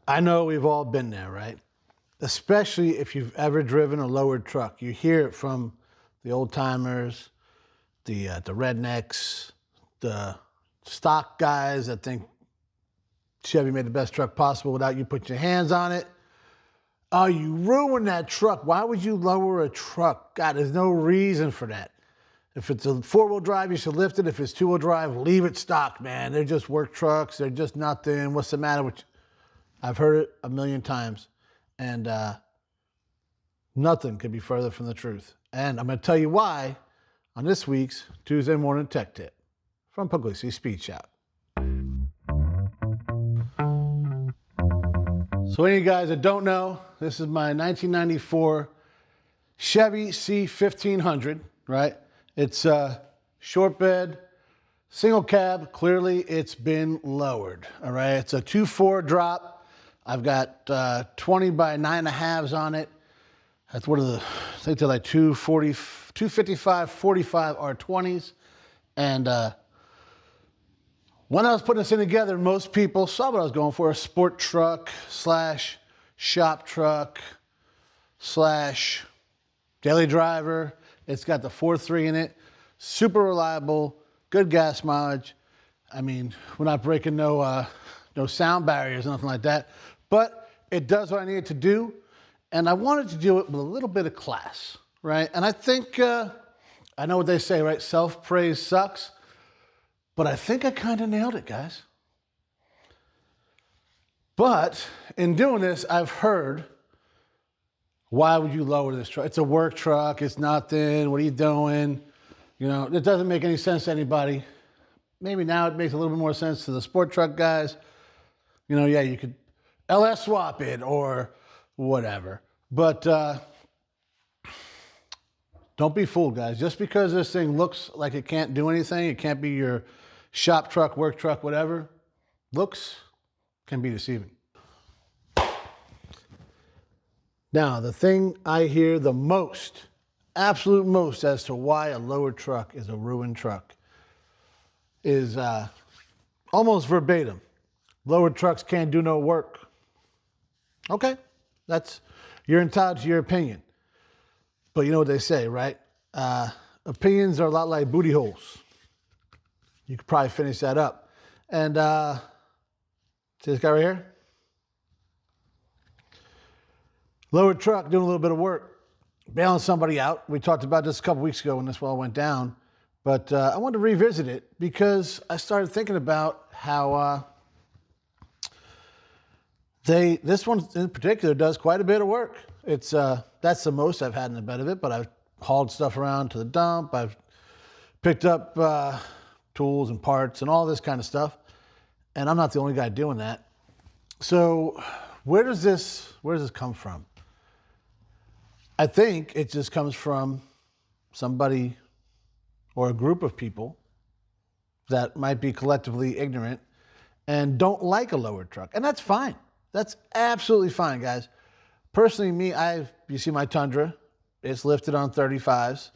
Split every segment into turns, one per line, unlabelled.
I know we've all been there, right? Especially if you've ever driven a lowered truck. You hear it from the old timers, the rednecks, the stock guys that think Chevy made the best truck possible without you putting your hands on it. Oh, you ruined that truck. Why would you lower a truck? God, there's no reason for that. If it's a four-wheel drive, you should lift it. If it's two-wheel drive, leave it stock, man. They're just work trucks. They're just nothing. What's the matter with you? I've heard it a million times, and nothing could be further from the truth. And I'm going to tell you why on this week's Tuesday Morning Tech Tip from Pugliese Speed Shout. So any of you guys that don't know, this is my 1994 Chevy C1500, right? It's a short bed, single cab. Clearly, it's been lowered, all right? It's a 2.4 drop. I've got 20 by 9.5s on it. That's what are the, I think they're like 255, 45 R20s. And when I was putting this in together, most people saw what I was going for, a sport truck slash shop truck slash daily driver. It's got the 4.3 in it, super reliable, good gas mileage. I mean, we're not breaking no sound barriers, nothing like that, but it does what I need it to do. And I wanted to do it with a little bit of class, right? And I think, I know what they say, right? Self-praise sucks. But I think I kind of nailed it, guys. But in doing this, I've heard, why would you lower this truck? It's a work truck. It's nothing. What are you doing? You know, it doesn't make any sense to anybody. Maybe now it makes a little bit more sense to the sport truck guys. You know, yeah, you could LS swap it or whatever. But don't be fooled, guys. Just because this thing looks like it can't do anything, it can't be your shop truck, work truck, whatever, looks can be deceiving. Now, the thing I hear the most, absolute most, as to why a lowered truck is a ruined truck is almost verbatim. Lowered trucks can't do no work. Okay, you're entitled to your opinion. But you know what they say, right? Opinions are a lot like booty holes. You could probably finish that up. And see this guy right here? Lowered truck, doing a little bit of work, bailing somebody out. We talked about this a couple weeks ago when this all went down. But I wanted to revisit it because I started thinking about how this one in particular does quite a bit of work. It's that's the most I've had in the bed of it, but I've hauled stuff around to the dump. I've picked up tools and parts and all this kind of stuff. And I'm not the only guy doing that. So where does this come from? I think it just comes from somebody or a group of people that might be collectively ignorant and don't like a lowered truck. And that's fine. That's absolutely fine, guys. Personally, me, you see my Tundra, it's lifted on 35s.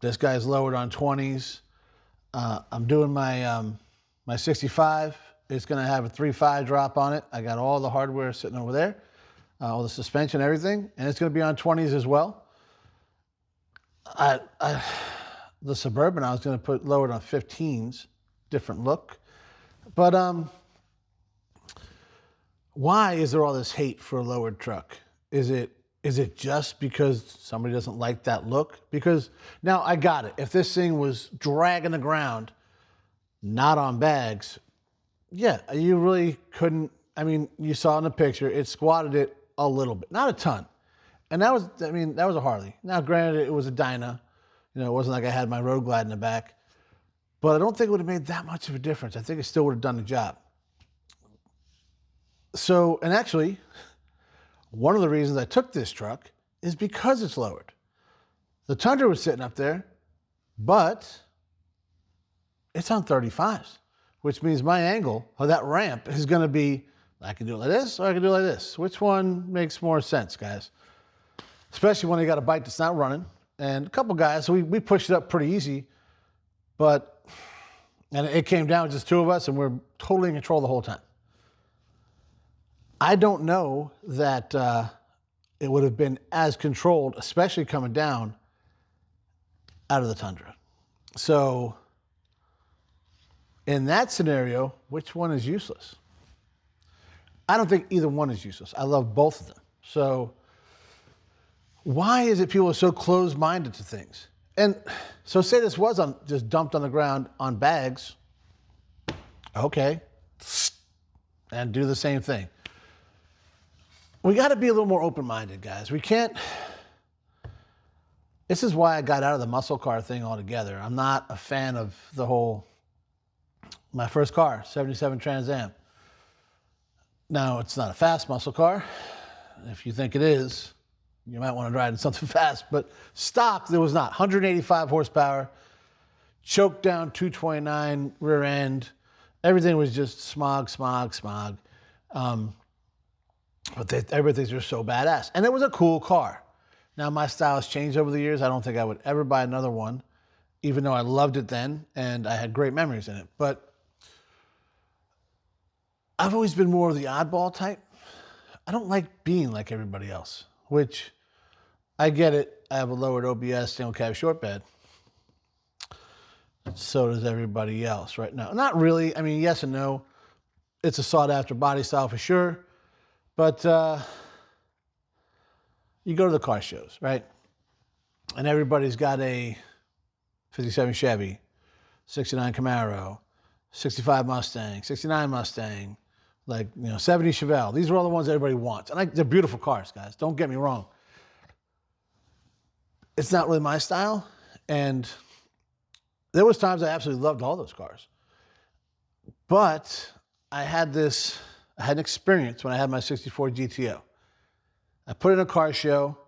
This guy's lowered on 20s. I'm doing my 65. It's going to have a 3.5 drop on it. I got all the hardware sitting over there, all the suspension, everything, and it's going to be on 20s as well. The Suburban I was going to put lowered on 15s, different look, but why is there all this hate for a lowered truck? Is it just because somebody doesn't like that look? Because now I got it. If this thing was dragging the ground, not on bags, yeah, you really couldn't. I mean, you saw in the picture, it squatted it a little bit, not a ton. And that was a Harley. Now, granted, it was a Dyna. You know, it wasn't like I had my Road Glide in the back. But I don't think it would have made that much of a difference. I think it still would have done the job. So, and actually, one of the reasons I took this truck is because it's lowered. The Tundra was sitting up there, but it's on 35s, which means my angle of that ramp is going to be, I can do it like this or I can do it like this. Which one makes more sense, guys? Especially when you got a bike that's not running. And a couple guys, so we pushed it up pretty easy, and it came down with just two of us, and we're totally in control the whole time. I don't know that it would have been as controlled, especially coming down out of the Tundra. So in that scenario, which one is useless? I don't think either one is useless. I love both of them. So why is it people are so closed-minded to things? And so say this was just dumped on the ground on bags. Okay. And do the same thing. We got to be a little more open-minded, guys. We can't. This is why I got out of the muscle car thing altogether. I'm not a fan of the whole, my first car, 77 Trans Am. Now, it's not a fast muscle car. If you think it is, you might want to ride in something fast. But stock, there was not. 185 horsepower, choked down 229 rear end. Everything was just smog. But everybody thinks they're so badass. And it was a cool car. Now, my style has changed over the years. I don't think I would ever buy another one, even though I loved it then and I had great memories in it. But I've always been more of the oddball type. I don't like being like everybody else, which I get it. I have a lowered OBS single cab short bed. So does everybody else right now. Not really. I mean, yes and no. It's a sought after body style for sure. But you go to the car shows, right? And everybody's got a 57 Chevy, 69 Camaro, 65 Mustang, 69 Mustang, 70 Chevelle. These are all the ones everybody wants. And they're beautiful cars, guys. Don't get me wrong. It's not really my style. And there was times I absolutely loved all those cars. But I had an experience when I had my 64 GTO. I put in a car show.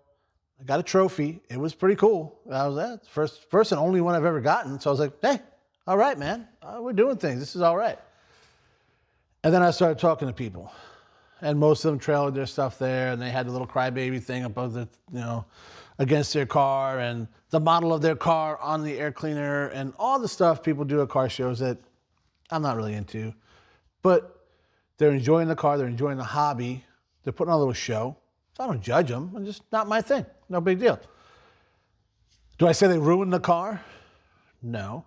I got a trophy. It was pretty cool. I was that first and only one I've ever gotten. So I was like, hey, all right, man. We're doing things. This is all right. And then I started talking to people. And most of them trailered their stuff there. And they had the little crybaby thing above the, against their car. And the model of their car on the air cleaner. And all the stuff people do at car shows that I'm not really into. But they're enjoying the car. They're enjoying the hobby. They're putting on a little show. So I don't judge them. It's just not my thing. No big deal. Do I say they ruined the car? No.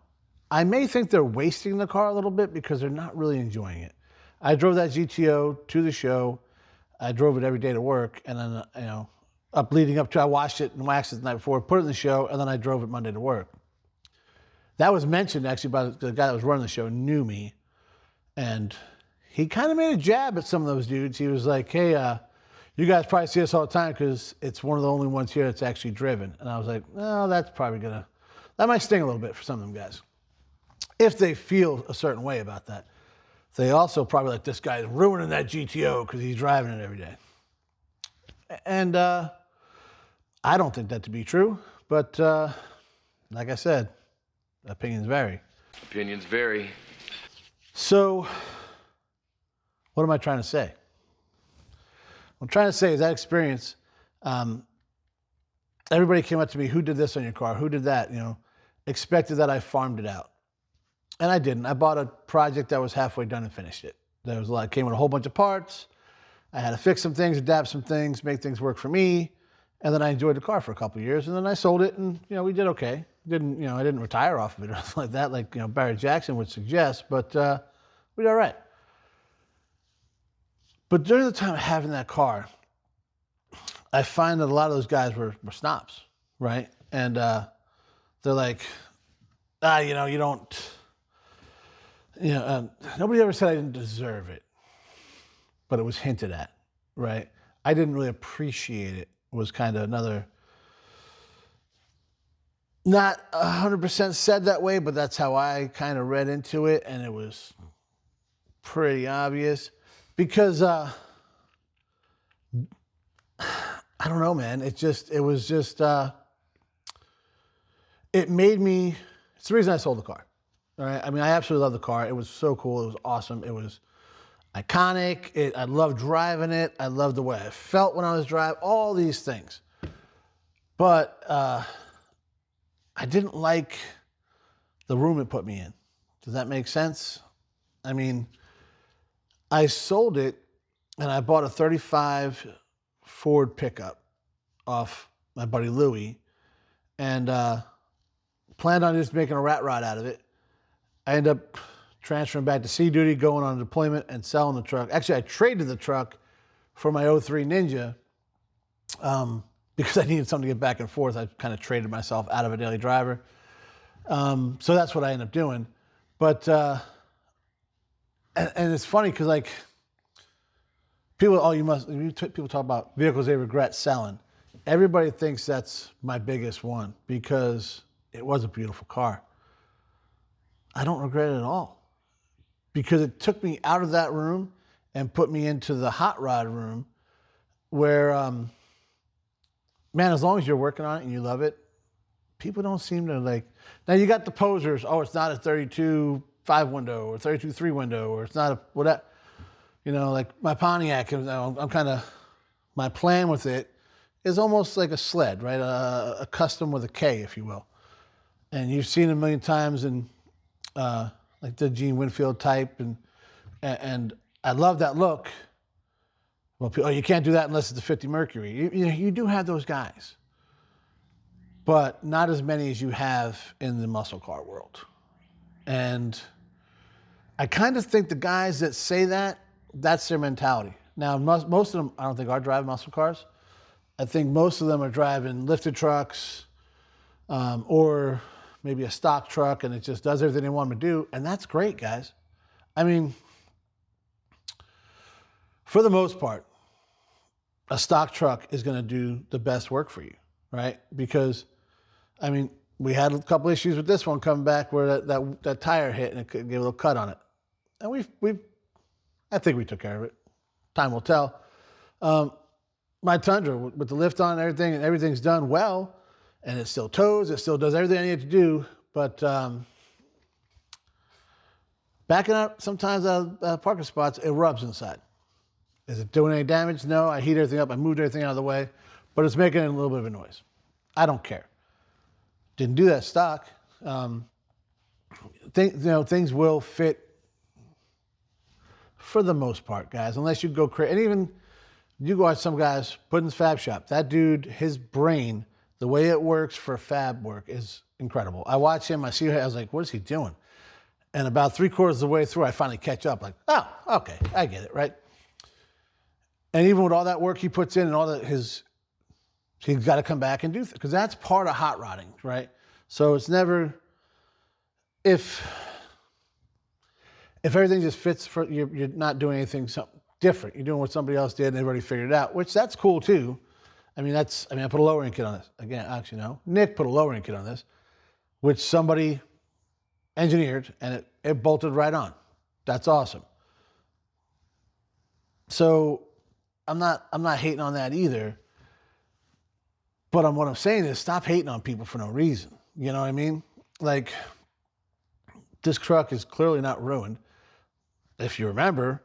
I may think they're wasting the car a little bit because they're not really enjoying it. I drove that GTO to the show. I drove it every day to work. And then, leading up to, I washed it and waxed it the night before, put it in the show, and then I drove it Monday to work. That was mentioned actually by the guy that was running the show, knew me. And he kind of made a jab at some of those dudes. He was like, hey, you guys probably see us all the time because it's one of the only ones here that's actually driven. And I was like, no, that's probably that might sting a little bit for some of them guys. If they feel a certain way about that. They also probably like, this guy's ruining that GTO because he's driving it every day. And I don't think that to be true. But like I said, opinions vary.
Opinions vary.
So what am I trying to say? What I'm trying to say is that experience, everybody came up to me, who did this on your car? Who did that? Expected that I farmed it out. And I didn't. I bought a project that was halfway done and finished it. There was came with a whole bunch of parts. I had to fix some things, adapt some things, make things work for me. And then I enjoyed the car for a couple of years. And then I sold it and, we did okay. I didn't retire off of it or anything like that, like, Barry Jackson would suggest, but we did all right. But during the time of having that car, I find that a lot of those guys were snobs, right? And they're like, you don't, nobody ever said I didn't deserve it, but it was hinted at, right? I didn't really appreciate it, was kind of another, not 100% said that way, but that's how I kind of read into it, and it was pretty obvious. Because, I don't know, man. It made me, it's the reason I sold the car. All right. I mean, I absolutely love the car. It was so cool. It was awesome. It was iconic. I loved driving it. I loved the way I felt when I was driving, all these things. But, I didn't like the room it put me in. Does that make sense? I mean, I sold it and I bought a 35 Ford pickup off my buddy Louie, and planned on just making a rat rod out of it. I ended up transferring back to sea duty, going on deployment, and selling the truck. Actually, I traded the truck for my '03 Ninja because I needed something to get back and forth. I kind of traded myself out of a daily driver. So that's what I ended up doing. But, and it's funny because like people, people talk about vehicles they regret selling. Everybody thinks that's my biggest one because it was a beautiful car. I don't regret it at all because it took me out of that room and put me into the hot rod room where, man, as long as you're working on it and you love it, people don't seem to like. Now you got the posers. Oh, it's not a 32 5 window or 32 3 window, or it's not a whatever. You know, like my Pontiac. I'm kind of, my plan with it is almost like a sled, right? A custom with a K, if you will. And you've seen it a million times in like the Gene Winfield type, and I love that look. Well, oh, you can't do that unless it's a 50 Mercury. You do have those guys, but not as many as you have in the muscle car world. And I kind of think the guys that say that, that's their mentality. Now, most of them, I don't think are driving muscle cars. I think most of them are driving lifted trucks or maybe a stock truck, and it just does everything they want them to do. And that's great, guys. I mean, for the most part, a stock truck is going to do the best work for you, right? Because, I mean, we had a couple issues with this one coming back where that tire hit and it gave a little cut on it. And I think we took care of it. Time will tell. My Tundra with the lift on and everything's done well, and it still tows, it still does everything I need to do, but backing up sometimes out of parking spots, it rubs inside. Is it doing any damage? No, I heat everything up, I moved everything out of the way, but it's making a little bit of a noise. I don't care. Didn't do that stock. Things will fit for the most part, guys, unless you go crazy. And even you go watch some guys put in the fab shop. That dude, his brain, the way it works for fab work is incredible. I watch him, I was like, what is he doing? And about 3/4 of the way through, I finally catch up, like, oh, okay, I get it, right? And even with all that work he puts in and all that he's got to come back and do, because that's part of hot rodding, right? So it's never, if everything just fits for, you're not doing anything different. You're doing what somebody else did and they've already figured it out, which that's cool too. I put a lowering kit on this. Again, actually, no. Nick put a lowering kit on this, which somebody engineered, and it bolted right on. That's awesome. So I'm not hating on that either. But what I'm saying is stop hating on people for no reason. You know what I mean? Like, this truck is clearly not ruined. If you remember,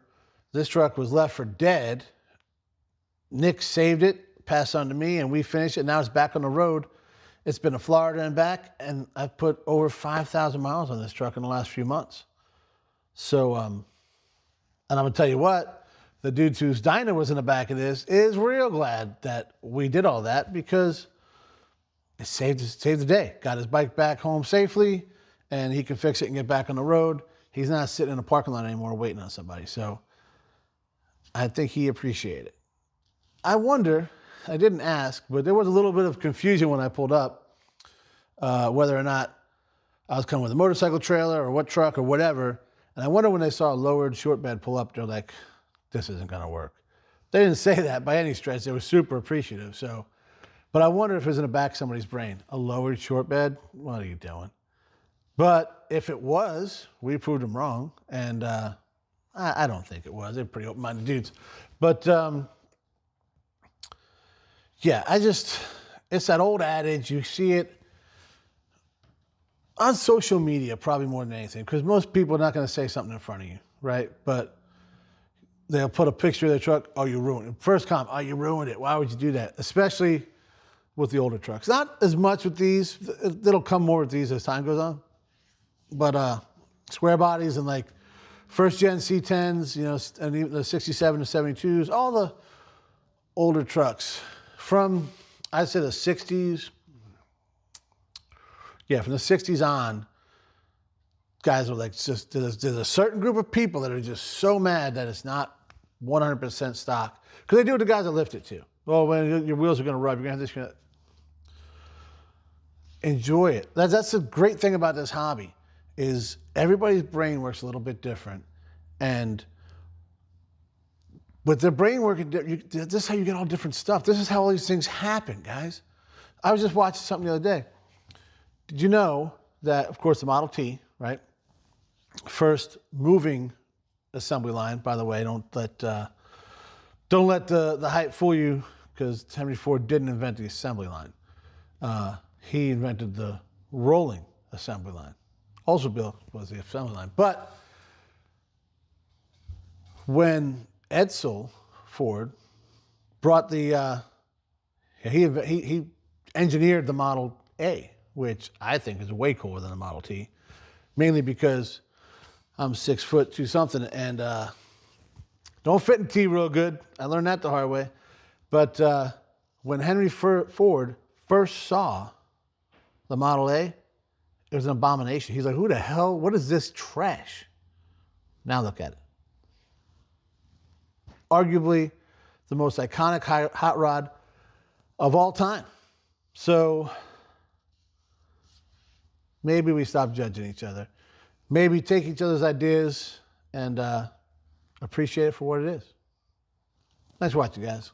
this truck was left for dead. Nick saved it, passed on to me, and we finished it. Now it's back on the road. It's been to Florida and back, and I've put over 5,000 miles on this truck in the last few months. So, and I'm going to tell you what, the dude whose dyno was in the back of this is real glad that we did all that, because it saved the day. Got his bike back home safely, and he can fix it and get back on the road. He's not sitting in a parking lot anymore waiting on somebody. So I think he appreciated it. I wonder, I didn't ask, but there was a little bit of confusion when I pulled up, whether or not I was coming with a motorcycle trailer or what truck or whatever. And I wonder when they saw a lowered short bed pull up, they're like, this isn't going to work. They didn't say that by any stretch. They were super appreciative. So, but I wonder if it's in the back of somebody's brain. A lowered short bed? What are you doing? But if it was, we proved them wrong. And I don't think it was. They're pretty open-minded dudes. But yeah, it's that old adage. You see it on social media probably more than anything, because most people are not going to say something in front of you, right? But they'll put a picture of their truck. Oh, you ruined it. First comment, oh, you ruined it. Why would you do that? Especially with the older trucks. Not as much with these. It'll come more with these as time goes on. But square bodies and like first gen C10s, you know, and even the 67 to 72s, all the older trucks from, I'd say the 60s. Yeah, from the 60s on, guys are like, just there's a certain group of people that are just so mad that it's not 100% stock. Because they do what the guys that lift it too. Well, when your wheels are going to rub, you're going to have this. Enjoy it. That's the great thing about this hobby, is everybody's brain works a little bit different. And with their brain working, this is how you get all different stuff. This is how all these things happen, guys. I was just watching something the other day. Did you know that, of course, the Model T, right? First moving assembly line, by the way, don't let the hype fool you, because Henry Ford didn't invent the assembly line. He invented the rolling assembly line. Oldsmobile was the assembly line. But when Edsel Ford brought the, he engineered the Model A, which I think is way cooler than the Model T, mainly because I'm 6 foot 2 something and don't fit in T real good. I learned that the hard way. But when Henry Ford first saw the Model A, it was an abomination. He's like, who the hell, what is this trash? Now look at it. Arguably the most iconic hot rod of all time. So maybe we stop judging each other. Maybe take each other's ideas and appreciate it for what it is. Nice watching, guys.